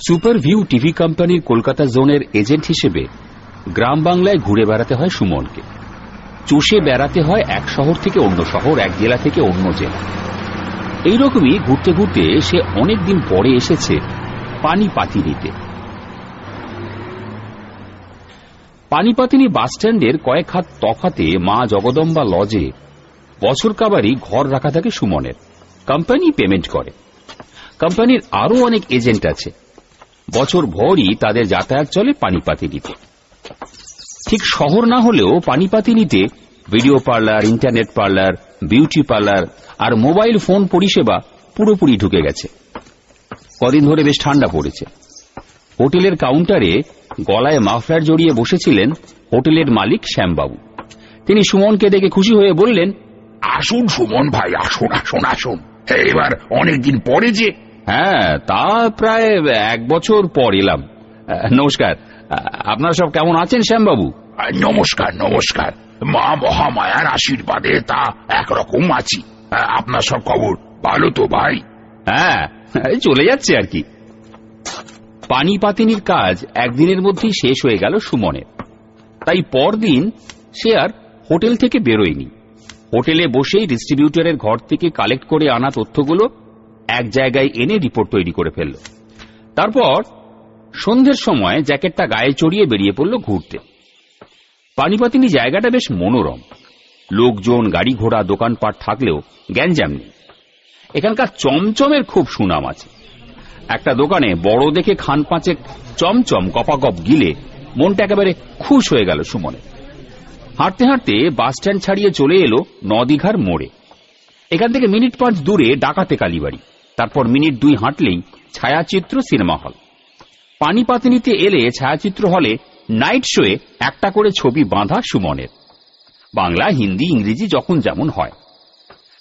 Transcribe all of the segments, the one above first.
Super view TV কোম্পানির কলকাতা জোনের agent হিসেবে গ্রাম বাংলায় ঘুরে বেড়াতে হয় সুমনকে। চষে বেড়াতে হয় এক শহর থেকে অন্য শহর, এক জেলা থেকে অন্য জেলা। এইরকমই ঘুরতে ঘুরতে সে অনেকদিন পরে এসেছে পানিপাতিনিতে। পানিপাতিনি বাসস্ট্যান্ডের কয়েক হাত তফাতে মা জগদম্বা লজে বছর কাবারই ঘর রাখা থাকে সুমনের। কোম্পানি পেমেন্ট করে। কোম্পানির আরো অনেক এজেন্ট আছে। বছর ভরই তাদের যাতায়াত চলে পানিপাতিনিতে। ঠিক শহর না হলেও পানিপাতিনিতে video parlour, internet parlour, beauty parlour আর মোবাইল ফোন পরিষেবা পুরোপুরি ঢুকে গেছে। কদিন ধরে বেশ ঠান্ডা পড়েছে। হোটেলের কাউন্টারে গলায় মাফলার জড়িয়ে বসেছিলেন হোটেলের মালিক শ্যামবাবু। তিনি সুমনকে দেখে খুশি হয়ে বললেন, আসুন সুমন ভাই, আসুন আসুন আসুন, এবার অনেকদিন পরে যে। হ্যাঁ, তা প্রায় 1 বছর পর এলাম। নমস্কার, আপনারা সব কেমন আছেন শ্যামবাবু? নমস্কার নমস্কার, মা মহামায়ার আশীর্বাদে তা একরকম আছি। আপনার সব খবর ভালো তো ভাই? হ্যাঁ, চলে যাচ্ছে আর কি। পানিপাতিনির কাজ একদিনের মধ্যেই শেষ হয়ে গেল সুমনের। তাই পরদিন সে আর হোটেল থেকে বেরোয়নি। হোটেলে বসেই ডিস্ট্রিবিউটরের ঘর থেকে কালেক্ট করে আনা তথ্যগুলো এক জায়গায় এনে রিপোর্ট তৈরি করে ফেলল। তারপর সন্ধ্যের সময় জ্যাকেটটা গায়ে চড়িয়ে বেরিয়ে পড়ল ঘুরতে। পানিপাতিনি জায়গাটা বেশ মনোরম। লোকজন, গাড়ি ঘোড়া, দোকানপাট থাকলেও গ্যাঞ্জাম নেই। এখানকার চমচমের খুব সুনাম আছে। একটা দোকানে বড় দেখে খান 5 চমচম গপাগপ গিলে মনটা একেবারে খুশ হয়ে গেল সুমনের। হাঁটতে হাঁটতে বাস স্ট্যান্ড ছাড়িয়ে চলে এলো নদীঘার মোড়ে। এখান থেকে মিনিট 5 দূরে ডাকাতে কালীবাড়ি। তারপর মিনিট 2 হাঁটলেই ছায়াচিত্র সিনেমা হল। পানিপাতিনিতে এলে ছায়াচিত্র হলে নাইট শোয়ে একটা করে ছবি বাঁধা সুমনের। বাংলা, হিন্দি, ইংরেজি যখন যেমন হয়।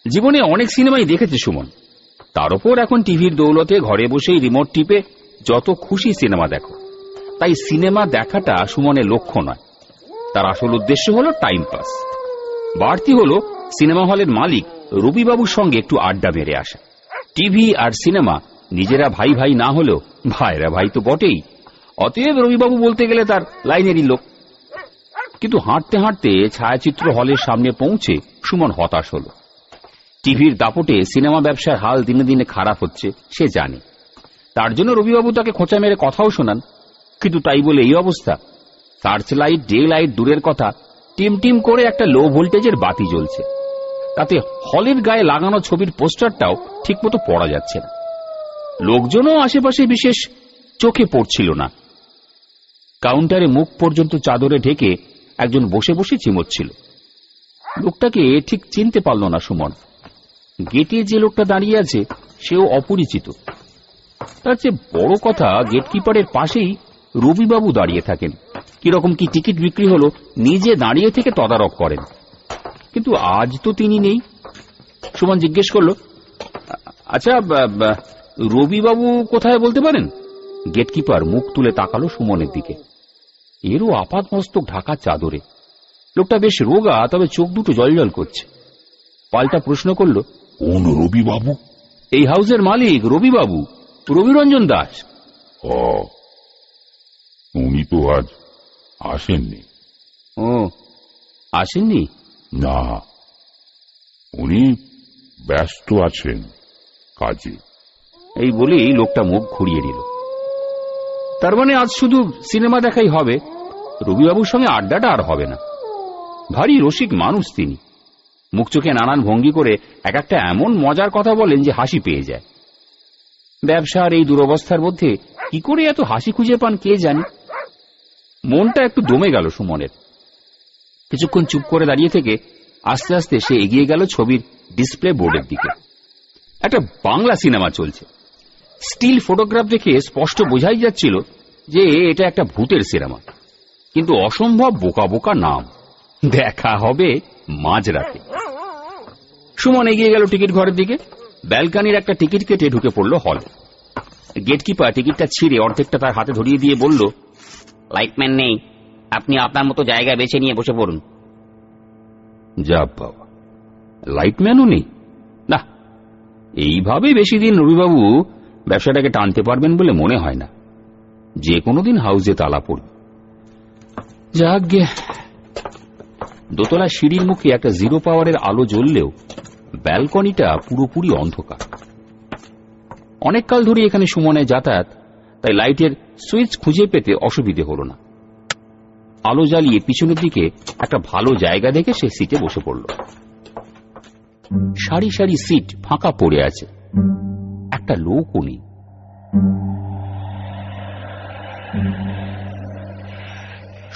জীবনে অনেক সিনেমাই দেখেছে সুমন। তার উপর এখন টিভির দৌলতে ঘরে বসেই রিমোট টিপে যত খুশি সিনেমা দেখো। তাই সিনেমা দেখাটা সুমনের লক্ষ্য নয়। তার আসল উদ্দেশ্য হল টাইম পাস। বাড়তি হল সিনেমা হলের মালিক রবিবাবুর সঙ্গে একটু আড্ডা মেরে আসা। টিভি আর সিনেমা নিজেরা ভাই ভাই না হলেও ভাইরা ভাই তো বটেই। অতএব রবিবাবু বলতে গেলে তার লাইনেরই লোক। কিন্তু হাঁটতে হাঁটতে ছায়াচিত্র হলের সামনে পৌঁছে সুমন হতাশ হল। টিভির দাপটে সিনেমা ব্যবসার হাল দিনে দিনে খারাপ হচ্ছে সে জানে। তার জন্য রবিবাবু তাকে খোঁচা মেরে কথাও শোনান। কিন্তু তাই বলে এই অবস্থা। সার্চ লাইট, ডে লাইট দূরের কথা, টিম টিম করে একটা লো ভোল্টেজের বাতি জ্বলছে। তাতে হলের গায়ে লাগানো ছবির পোস্টারটাও ঠিকমতো পড়া যাচ্ছে না। লোকজনও আশেপাশে বিশেষ চোখে পড়ছিল না। কাউন্টারে মুখ পর্যন্ত চাদরে ঢেকে একজন বসে বসে চিমোচ্ছিল। লোকটাকে ঠিক চিনতে পারল না সুমন। গেটে যে লোকটা দাঁড়িয়ে আছে সেও অপরিচিত। তার চেয়ে বড় কথা, গেটকিপারের পাশেই রবিবাবু দাঁড়িয়ে থাকেন। কিরকম কি টিকিট বিক্রি হলো নিজে দাঁড়িয়ে থেকে তদারক করেন। কিন্তু আজ তো তিনি নেই। সুমন জিজ্ঞেস করল, আচ্ছা রবিবাবু কোথায় বলতে পারেন? গেটকিপার মুখ তুলে তাকালো সুমনের দিকে। এরও আপাতমস্তক ঢাকা চাদরে। লোকটা বেশ রোগা, তবে চোখ দুটো জলজল করছে। পাল্টা প্রশ্ন করল, কোন রবিবাবু? এই হাউসের মালিক রবিবাবু, রবিরঞ্জন দাস। ও, উনি তো আজ আসেননি। ও, আসেননি? না, উনি ব্যস্ত আছেন কাজে। এই বলেই লোকটা মুখ ঘুরিয়ে নিল। তার মানে আজ শুধু সিনেমা দেখাই হবে, রবিবাবুর সঙ্গে আড্ডাটা আর হবে না। ভারী রসিক মানুষ তিনি। মুখ চোখে নানান ভঙ্গি করে এক একটা এমন মজার কথা বলেন যে হাসি পেয়ে যায়। ব্যবসার এই দুরবস্থার মধ্যে কি করে এত হাসি খুঁজে পান কে জানে। মনটা একটু দমে গেল সুমনের। কিছুক্ষণ চুপ করে দাঁড়িয়ে থেকে আস্তে আস্তে সে এগিয়ে গেল ছবির ডিসপ্লে বোর্ডের দিকে। একটা বাংলা সিনেমা চলছে। স্টিল ফটোগ্রাফ দেখে স্পষ্ট বোঝাই যাচ্ছিল যে এটা একটা ভূতের সিনেমা। কিন্তু অসম্ভব বোকা বোকা নাম। দেখা হবে মাঝরাতে। সুমন এগিয়ে গেল টিকিট ঘরের দিকে। ব্যালকানির একটা টিকিট কেটে ঢুকে পড়ল হলে। গেটকিপার টিকিটটা ছিঁড়ে অর্ধেকটা তার হাতে ধরিয়ে দিয়ে বলল, লাইটম্যান নেই, আপনি আপনার মতো জায়গা বেছে নিয়ে বসে পড়ুন। যা বাবা, লাইটম্যানও নেই? না, এইভাবে বেশি দিন রবিবাবু ব্যবসাটাকে টানতে পারবেন বলে মনে হয় না। যে কোনোদিন হাউসে তালা পড়বে। যাক গে, দোতলা সিঁড়ির মুখে একটা জিরো পাওয়ারের আলো জ্বললেও ব্যালকনিটা পুরোপুরি অন্ধকার। অনেককাল ধরে এখানে সুমনের যাতায়াত, তাই লাইটের সুইচ খুঁজে পেতে অসুবিধে হল না। আলো জ্বালিয়ে পিছনের দিকে একটা ভালো জায়গা দেখে সে সিটে বসে পড়ল। সারি সারি সিট ফাঁকা পড়ে আছে, একটা লোকও নেই।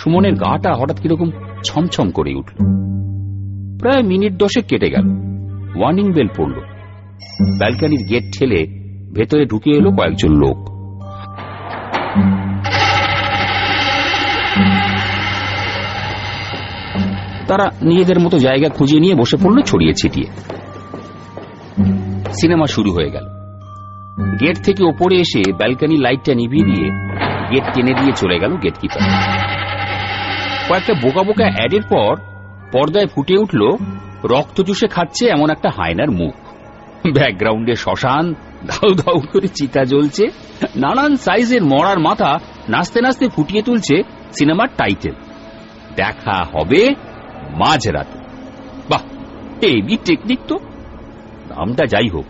সুমনের গাটা হঠাৎ কিরকম ছমছম করে উঠল। প্রায় মিনিট 10 কেটে গেল। ওয়ার্নিং বেল পড়ল। ব্যালকনির গেট ঠেলে ভেতরে ঢুকে এলো কয়েকজন লোক। তারা নিজেদের মতো জায়গা খুঁজে নিয়ে বসে পড়ল ছড়িয়ে ছিটিয়ে। সিনেমা শুরু হয়ে গেল। গেট থেকে ওপরে এসে ব্যালকনি লাইটটা নিভিয়ে দিয়ে গেট টেনে দিয়ে চলে গেল গেটকিপার। কয়েকটা বোকা বোকা অ্যাডের পর পর্দায় ফুটে উঠল রক্ত চুষে খাচ্ছে এমন একটা হায়নার মুখ। ব্যাকগ্রাউন্ডে শ্মশান, দাউ দাউ করে চিতা জ্বলছে, নানান সাইজের মরার মাথা নাচতে নাচতে ফুটিয়ে তুলছে সিনেমার টাইটেল, দেখা হবে মাঝরাতে। বাহ, এই টেকনিক তো। নামটা যাই হোক,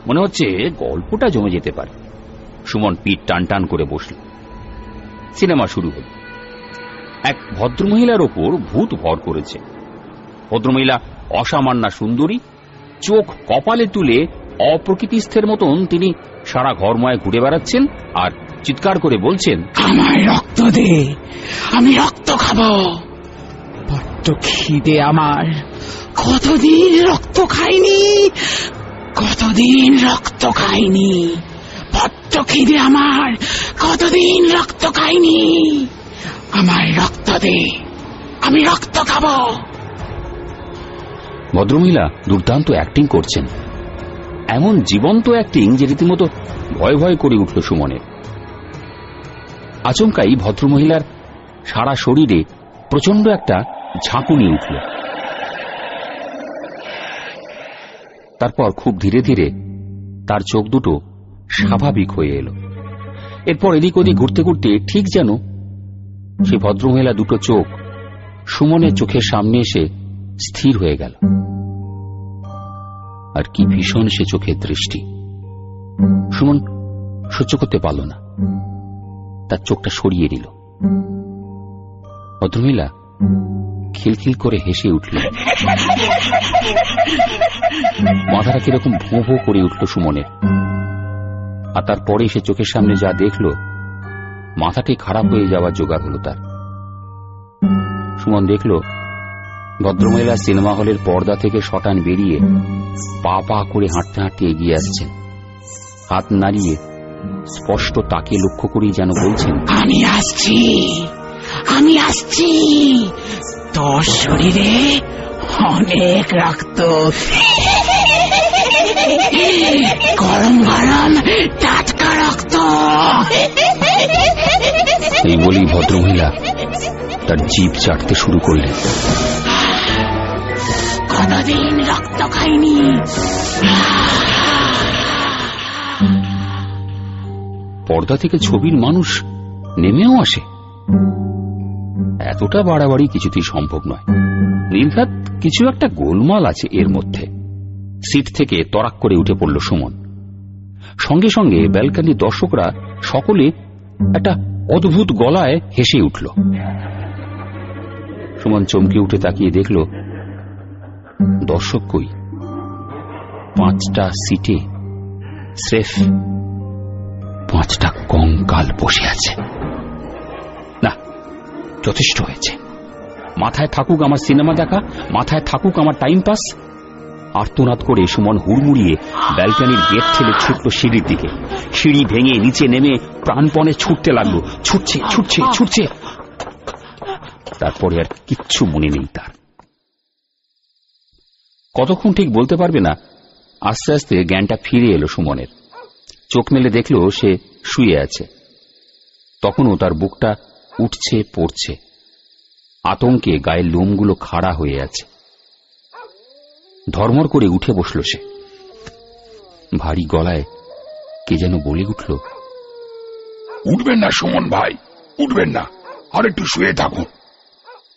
মনে হচ্ছে গল্পটা জমে যেতে পারে। সুমন পিঠ টান টান করে বসল। সিনেমা শুরু হল। এক ভদ্রমহিলার ওপর ভূত ভর করেছে। ভদ্রমহিলা অসামান্যা সুন্দরী, চোখ কপালে তুলে অপ্রকৃতিস্থের মতন তিনি সারা ঘরময় ঘুরে বেড়াচ্ছেন আর চিৎকার করে বলছেন, আমার রক্ত দে, আমি রক্ত খাবো। বড্ড খিদে আমার, কতদিন রক্ত খাইনি, কতদিন রক্ত খাইনি। বড্ড খিদে আমার, কতদিন রক্ত খাইনি। আমার রক্ত দে, আমি রক্ত খাবো। ভদ্রমহিলা দুর্দান্ত অ্যাক্টিং করছেন, এমন জীবন্ত অ্যাক্টিং যে রীতিমতো ভয় ভয় করে উঠল সুমনের। আচমকাই ভদ্রমহিলার সারা শরীরে প্রচন্ড একটা ঝাঁকুনি উঠল। তারপর খুব ধীরে ধীরে তার চোখ দুটো স্বাভাবিক হয়ে এলো। এরপর এদিক ওদিক ঘুরতে ঘুরতে ঠিক যেন সে ভদ্রমহিলা দুটো চোখ সুমনের চোখের সামনে এসে স্থির হয়ে গেল। আর কি ভীষণ সে চোখের দৃষ্টি! সুমন সহ্য করতে পারল না, তার চোখটা সরিয়ে দিল। ভদ্রমহিলা খিলখিল করে হেসে উঠল। মাথাটা কিরকম ভোঁ ভোঁ করে উঠল সুমনের। আর তারপরে সে চোখের সামনে যা দেখল, মাথাটি খারাপ হয়ে যাওয়ার জোগাড় হল তার। সুমন দেখল ভদ্রমহিলা সিনেমা হলের পর্দা থেকে শটান বেরিয়ে পা পা করে হাঁটতে হাঁটতে এগিয়ে আসছেন। হাত নাড়িয়ে স্পষ্ট তাকে লক্ষ্য করেই যেন বলছেন, আমি আসছি, আমি আসছি। তোর শরীরে অনেক রক্ত, গরম গরম টাটকা রক্ত। এই বলেই ভদ্রমহিলা তার জিভ চাটতে শুরু করলেন। কতদিন রক্ত খাইনি। পর্দা থেকে ছবির মানুষ নেমেও আসে, এতটা বাড়াবাড়ি কিছুতেই সম্ভব নয়। নির্ঘাত কিছু একটা গোলমাল আছে এর মধ্যে। সিট থেকে তরাক করে উঠে পড়ল সুমন। সঙ্গে সঙ্গে ব্যালকনির দর্শকরা সকলে একটা অদ্ভুত গলায় হেসে উঠল। সুমন চমকে উঠে তাকিয়ে দেখল দর্শক কই, 5টা সিটে স্রেফ 5টা কঙ্কাল বসে আছে। না, যথেষ্ট হয়েছে। মাথায় থাকুক আমার সিনেমা দেখা, মাথায় থাকুক আমার টাইম পাস। আর্তনাদ করে সুমন হুড়মুড়িয়ে ব্যালকনির গেট ঠেলে ছুটল সিঁড়ির দিকে। সিঁড়ি ভেঙে নিচে নেমে প্রাণপণে ছুটতে লাগলো। ছুটছে ছুটছে ছুটছে, তারপরে আর কিচ্ছু মনে নেই তার। কতক্ষণ ঠিক বলতে পারবে না। আস্তে আস্তে জ্ঞানটা ফিরে এলো সুমনের। চোখ মেলে দেখল সে শুয়ে আছে। তখনও তার বুকটা উঠছে পড়ছে, আতঙ্কে গায়ের লোমগুলো খাড়া হয়ে আছে। ধর্মর করে উঠে বসল সে। ভারী গলায় কে যেন বলে উঠল, উঠবেন না সুমন ভাই, উঠবেন না, আর একটু শুয়ে থাকুন।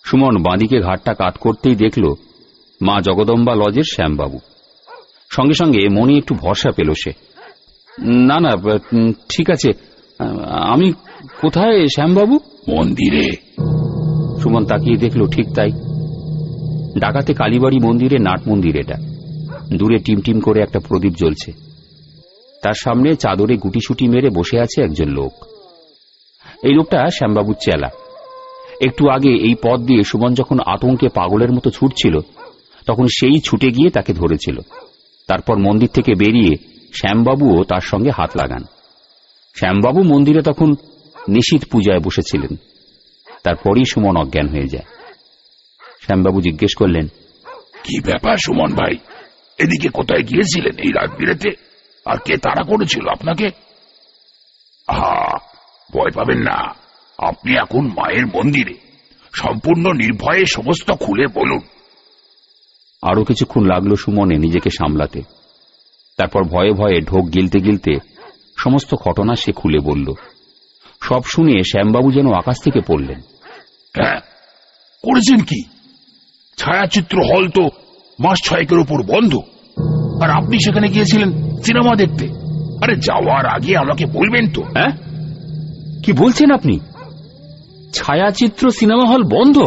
সুমন বাঁদিকে ঘাটটা কাত করতেই দেখল মা জগদম্বা লজের শ্যামবাবু। সঙ্গে সঙ্গে মনে একটু ভরসা পেল সে। না না, ঠিক আছে, আমি কোথায় শ্যামবাবু? মন্দিরে। সুমন তাকিয়ে দেখল ঠিক তাই, ডাকাতে কালীবাড়ি মন্দিরে নাট মন্দির এটা। দূরে টিমটিম করে একটা প্রদীপ জ্বলছে, তার সামনে চাদরে গুটিসুটি মেরে বসে আছে একজন লোক। এই লোকটা শ্যামবাবুর চেলা। একটু আগে এই পথ দিয়ে সুমন যখন আতঙ্কে পাগলের মতো ছুটছিল, তখন সেই ছুটে গিয়ে তাকে ধরেছিল। তারপর মন্দির থেকে বেরিয়ে শ্যামবাবুও তার সঙ্গে হাত লাগান। শ্যামবাবু মন্দিরে তখন নিশীথ পূজায় বসেছিলেন। তারপরই সুমন অজ্ঞান হয়ে যায়। শ্যামবাবু জিজ্ঞেস করলেন, কি ব্যাপার সুমন ভাই, এদিকে কোথায় গিয়েছিলেন এই রাত বিরেতে? আর কে তাড়া করেছিল আপনাকে? ভয় পাবেন না, আপনি এখন মায়ের মন্দিরে, সম্পূর্ণ নির্ভয়ে সমস্ত খুলে বলুন। আরো কিছুক্ষণ লাগলো সুমনে নিজেকে সামলাতে। তারপর ভয়ে ভয়ে ঢোক গিলতে গিলতে সমস্ত ঘটনা সে খুলে বলল। সব শুনে শ্যামবাবু যেন আকাশ থেকে পড়লেন। হ্যাঁ, করেছেন কি? ছায়াচিত্র হল তো মাস 6 উপর বন্ধ, আর আপনি সেখানে গিয়েছিলেন সিনেমা দেখতে। আরে যাওয়ার আগে আমাকে বলবেন তো। হ্যাঁ, কি বলছেন আপনি? ছায়াচিত্র সিনেমা হল বন্ধ?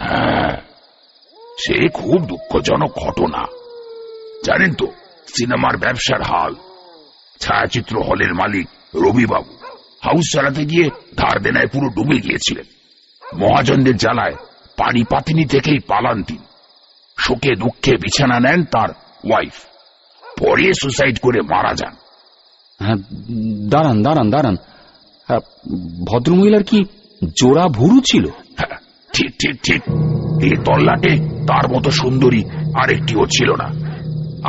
হ্যাঁ, সে খুব দুঃখজনক ঘটনা। জানেন তো সিনেমার ব্যবসার হাল। ছায়াচিত্র হলের মালিক রবিবাবু হাউস চালাতে গিয়ে ধার দেনায় পুরো ডুবে গিয়েছিলেন। মহাজনদের জ্বালায় পানিপাতিনি থেকেই পালান তিনি। শোকে দুঃখে বিছানা নেন তার ওয়াইফ, পরে সুসাইড করে মারা যান। হ্যাঁ, দাঁড়ান দাঁড়ান দাঁড়ান, ভদ্রমহিলার কি জোড়া ভুরু ছিল? হ্যাঁ, ঠিক ঠিক ঠিক, এই তল্লাটে তার মতো সুন্দরী আরেকটিও ছিল না।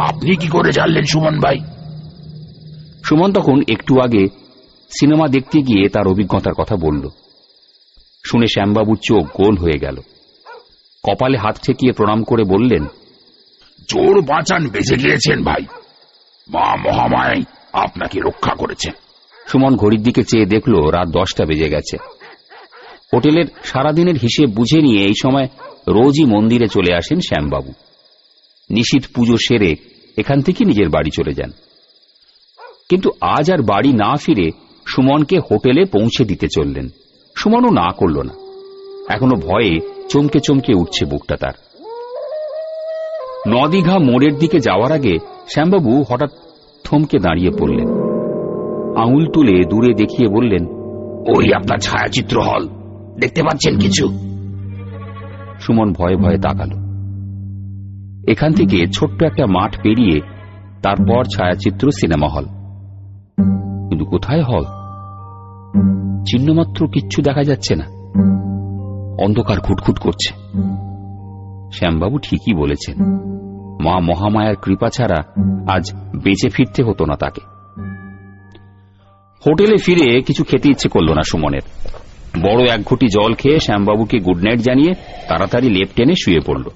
আপনি কি করে জানলেন সুমন ভাই? সুমন তখন একটু আগে সিনেমা দেখতে গিয়ে তার অভিজ্ঞতার কথা বলল। শুনে শ্যামবাবুর চোখ গোল হয়ে গেল। কপালে হাত ঠেকিয়ে প্রণাম করে বললেন, জোর বাঁচান বেঁচে গিয়েছেন ভাই, মা মহামায়াই আপনাকে রক্ষা করেছেন। সুমন ঘড়ির দিকে চেয়ে দেখল রাত 10টা বেজে গেছে। হোটেলের সারাদিনের হিসেব বুঝে নিয়ে এই সময় রোজই মন্দিরে চলে আসেন শ্যামবাবু। নিশীথ পুজো সেরে এখান থেকে নিজের বাড়ি চলে যান। কিন্তু আজ আর বাড়ি না ফিরে সুমনকে হোটেলে পৌঁছে দিতে চললেন। সুমনও না করল না। এখনো ভয়ে চমকে চমকে উঠছে বুকটা তার। নদীঘা মোড়ের দিকে যাওয়ার আগে শ্যামবাবু হঠাৎ থমকে দাঁড়িয়ে পড়লেন। আঙুল তুলে দূরে দেখিয়ে বললেন, ওই আপনার ছায়াচিত্র হল, দেখতে পাচ্ছেন কিছু? সুমন ভয়ে ভয়ে তাকালো। এখান থেকে ছোট্ট একটা মাঠ পেরিয়ে তারপর ছায়াচিত্র সিনেমা হল। কিন্তু কোথায় হল? চিহ্নমাত্র কিচ্ছু দেখা যাচ্ছে না। অন্ধকার খুটখুট করছে। শ্যামবাবু ঠিকই বলেছেন, মা মহামায়ার কৃপা ছাড়া আজ বেঁচে ফিরতে হতো না তাকে। হোটেলে ফিরে কিছু খেতে ইচ্ছে করল না সুমনের। বড় এক ঘটি জল খেয়ে শ্যামবাবুকে গুড নাইট জানিয়ে তাড়াতাড়ি লেপ টেনে শুয়ে পড়ল।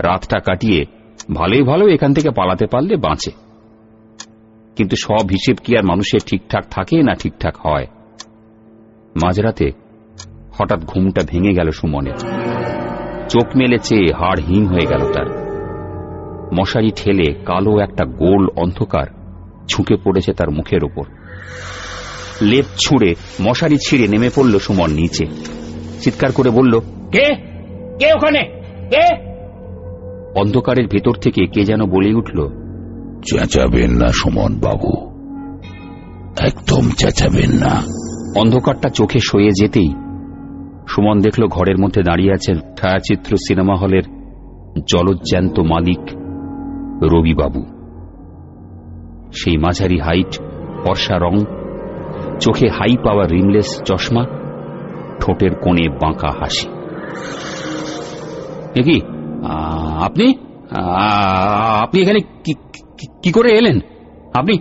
রাতটা কাটিয়ে ভালোই ভালো এখান থেকে পালাতে পারলে বাঁচে। কিন্তু সব হিসেব কি আর মানুষের ঠিকঠাক থাকে না ঠিকঠাক হয়? মাঝরাতে হঠাৎ ঘুমটা ভেঙে গেল সুমনের। চোখ মেলে চেয়ে হাড় হিম হয়ে গেল তার। মশারি ঠেলে কালো একটা গোল অন্ধকার ঝুঁকে পড়েছে তার মুখের ওপর। লেপ ছুঁড়ে মশারি ছিঁড়ে নেমে পড়ল সুমন নিচে। চিৎকার করে বলল, কে কে ওখানে, কে? অন্ধকারের ভেতর থেকে কে যেন বলে উঠল, চেঁচাবেন না সুমন বাবু, একদম চেঁচাবেন না। অন্ধকারটা চোখে সয়ে যেতেই সুমন দেখল ঘরের মধ্যে দাঁড়িয়ে আছেন ছায়াচিত্র সিনেমা হলের জলজ্যান্ত মালিক রবিবাবু। সেই মাঝারি হাইট, ফর্সা রং, চোখে হাই পাওয়ার রিমলেস চশমা, ঠোঁটের কোণে বাঁকা হাসি। কি আপনি আপনি এখানে কি করে এলেন? আপনি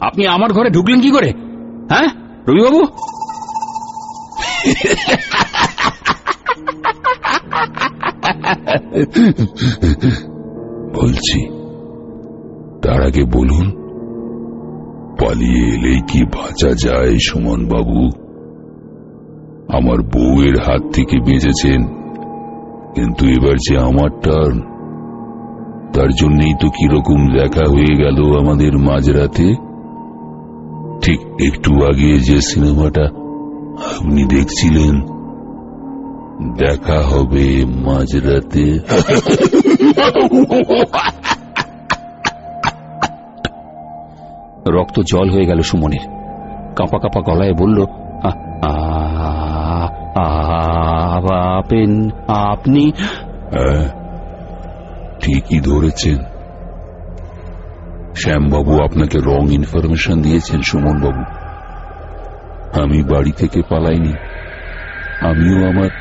আপনি আমার ঘরে ঢুকলেন কি করে? হ্যাঁ রবিবাবু? বলছি, তার আগে বলুন পালিয়ে এলেই কি বাঁচা যায় সুমন বাবু? আমার বউয়ের হাত থেকে বেঁচেছেন, কিন্তু এবার যে আমার টার্ন, তার জন্যই তো কিরকম দেখা হয়ে গেল আমাদের মাঝরাতে। ঠিক একটু আগে যে সিনেমাটা আপনি দেখছিলেন, দেখা হবে মাঝরাতে। রক্ত জল হয়ে গেল সুমনের। কাঁপা কাঁপা গলায় বলল, আপনি? হ্যাঁ, ঠিকই ধরেছেন। শ্যামবাবু আপনাকে রং ইনফরমেশন দিয়েছেন সুমন বাবু। আমি বাড়ি থেকে পালাইনি, আমিও আমার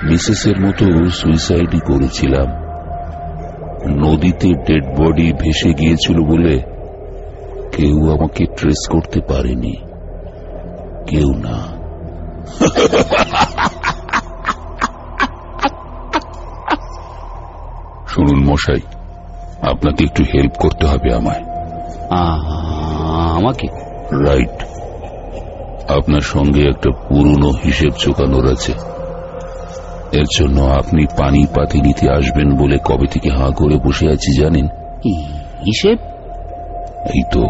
মিসেসের মতো সুইসাইডই করেছিলাম। নদীতে ডেড বডি ভেসে গিয়েছিল বলে কেউ আমাকে ট্রেস করতে পারেনি, কেউ না। শুনুন মশাই, আপনাকে একটু হেল্প করতে হবে আমায়। আমাকে? রাইট। আপনার সঙ্গে একটা পুরনো হিসেব চোকানোর আছে। এর জন্য আপনি পানি পাতি নিতে আসবেন বলে কবে থেকে হাঁ করে বসে আছি জানেন? হিসেব? এই তো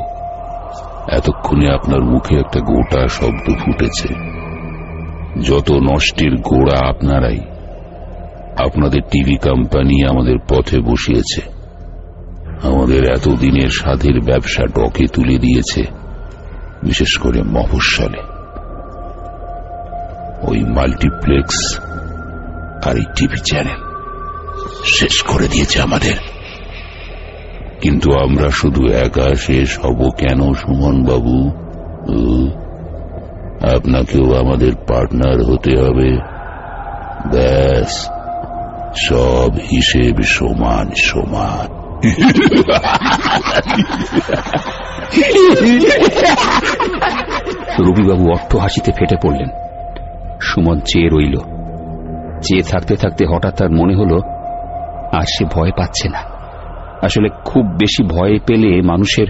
এতক্ষণে আপনার মুখে একটা গোটা শব্দ ফুটেছে। যত নষ্টের গোড়া আপনারাই। আপনাদের টিভি কোম্পানি আমাদের পথে বসিয়েছে, আমাদের এতদিনের সাধের ব্যবসা ডকে তুলে দিয়েছে, বিশেষ করে মফস্বলে। ওই মাল্টিপ্লেক্স আর এই টিভি চ্যানেল শেষ করে দিয়েছে আমাদের। কিন্তু আমরা শুধু একা শেষ হব কেন সুমন বাবু? আপনাকেও আমাদের পার্টনার হতে হবে। ব্যাস, সব হিসেব সমান সমান। রবিবাবু অট্ট হাসিতে ফেটে পড়লেন। সুমন চেয়ে রইল। চেয়ে থাকতে থাকতে হঠাৎ তার মনে হলো আর সে ভয় পাচ্ছে না। আসলে খুব বেশি ভয় পেলে মানুষের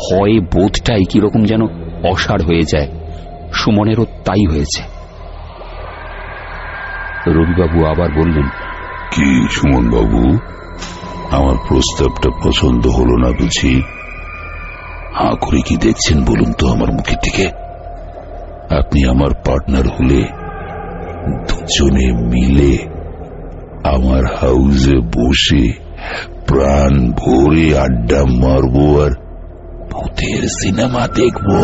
ভয় বোধটাই কিরকম যেন অসাড় হয়ে যায়। সুমনেরও তাই হয়েছে। রবিবাবু আবার বললেন, কি সুমন বাবু, আমার প্রস্তাবটা পছন্দ হলো না বুঝি? হাঁ করে কি দেখছেন বলুন তো আমার মুখের দিকে? আপনি আমার পার্টনার হলে দুজনে মিলে আমার হাউসে বসে প্রাণ ভরে আড্ডা মারবো আর ভূতের সিনেমা দেখবো।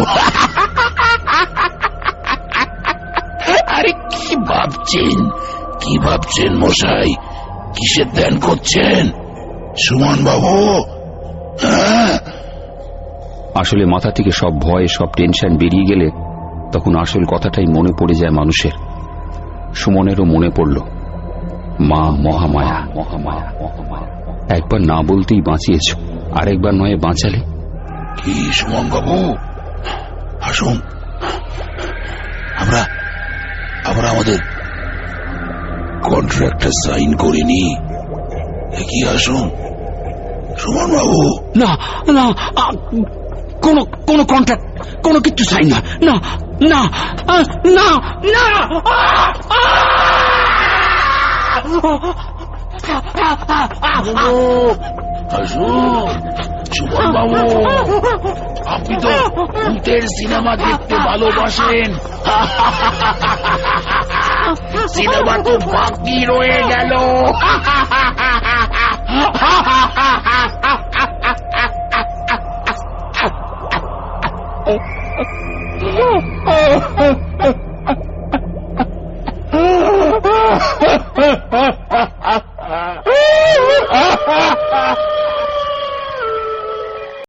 আরে কি ভাবছেন, কি ভাবছেন মশাই? কিসের ধ্যান করছেন সুমন বাবু? আসলে মাথা থেকে সব ভয়, সব টেনশন বেরিয়ে গেলে তখন আসল কথাটাই মনে পড়ে যায় মানুষের। সুমনেরও মনে পড়ল মা মহামায়া। একবার না বলতেই বাঁচিয়েছ, আরেকবার নয় বাঁচালে। কি সুমন বাবু, আসুন, আমরা আমাদের কন্ট্রাক্টটা সাইন করে নি। কি আসুন সুমন বাবু। না না, কোনো কন্ট্রাক্ট, কোনো কিছু সাইন না, না না না না। আসুন সুমন বাবু, আপনি তো ভূতের সিনেমা দেখতে ভালোবাসেন। সিনেমা তো বাকি রয়ে গেল। Oh